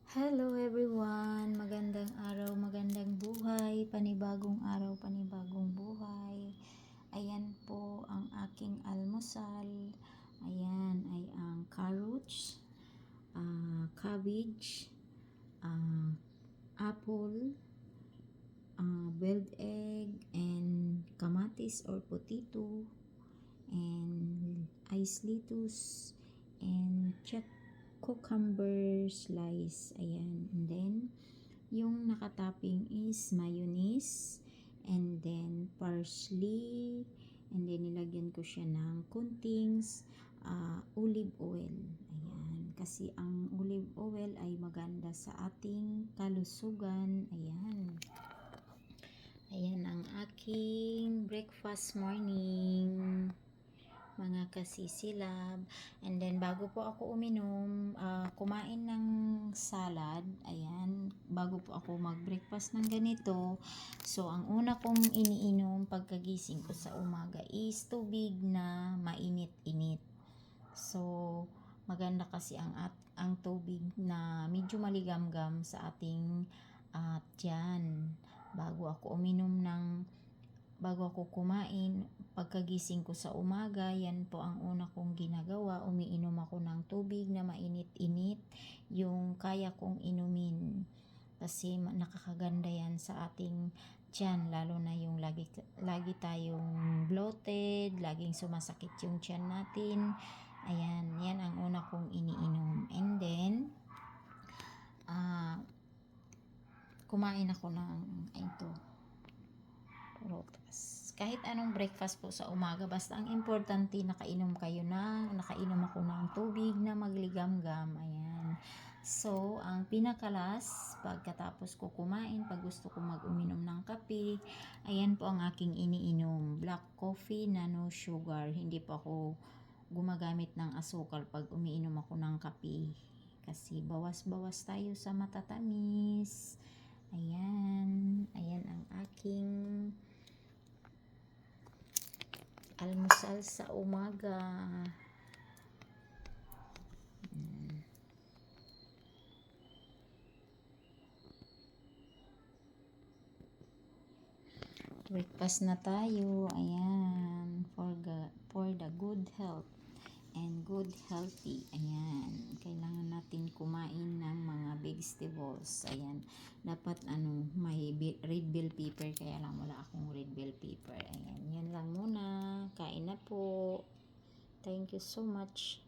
Hello everyone! Magandang araw, magandang buhay, panibagong araw, panibagong buhay. Ayan po ang aking almusal. Ayan ay ang carrots, cabbage, apple, boiled egg, and kamatis or potato, and iced lettuce, and cucumber slice. Ayan. And then, yung nakatapping is mayonnaise, and then parsley, and then nilagyan ko siya ng kunting olive oil. Ayan. Kasi ang olive oil ay maganda sa ating kalusugan. Ayan. Ayan ang aking breakfast morning, mga kasisilab. And then bago po ako uminom, kumain ng salad, ayan, bago po ako mag-breakfast ng ganito. So ang una kong iniinom pagkagising ko sa umaga is tubig na mainit-init. So maganda kasi ang tubig na medyo maligamgam sa ating tiyan. Bago ako kumain, pagkagising ko sa umaga, yan po ang una kong ginagawa. Umiinom ako ng tubig na mainit-init, yung kaya kong inumin. Kasi nakakaganda yan sa ating tiyan, lalo na yung lagi tayong bloated, laging sumasakit yung tiyan natin. Ayan, yan ang una kong iniinom. And then, kumain ako ng prutas. Kahit anong breakfast po sa umaga, basta ang importante nakainom ako ng tubig na magligamgam. Ayan. So, ang pinakalas, pagkatapos ko kumain, pag gusto ko mag-uminom ng kape, ayan po ang aking iniinom. Black coffee na no sugar. Hindi po ako gumagamit ng asukal pag umiinom ako ng kape. Kasi bawas-bawas tayo sa matatamis. Ayan. Ayan ang aking almusal sa umaga. Breakfast na tayo. Ayan. For the good health and good healthy. Ayan. Kailangan natin kumain ng mga vegetables. Ayan. Dapat may red bell pepper. Kaya lang wala akong red bell pepper. Ayan. Yan lang muna. Kain na po. Thank you so much.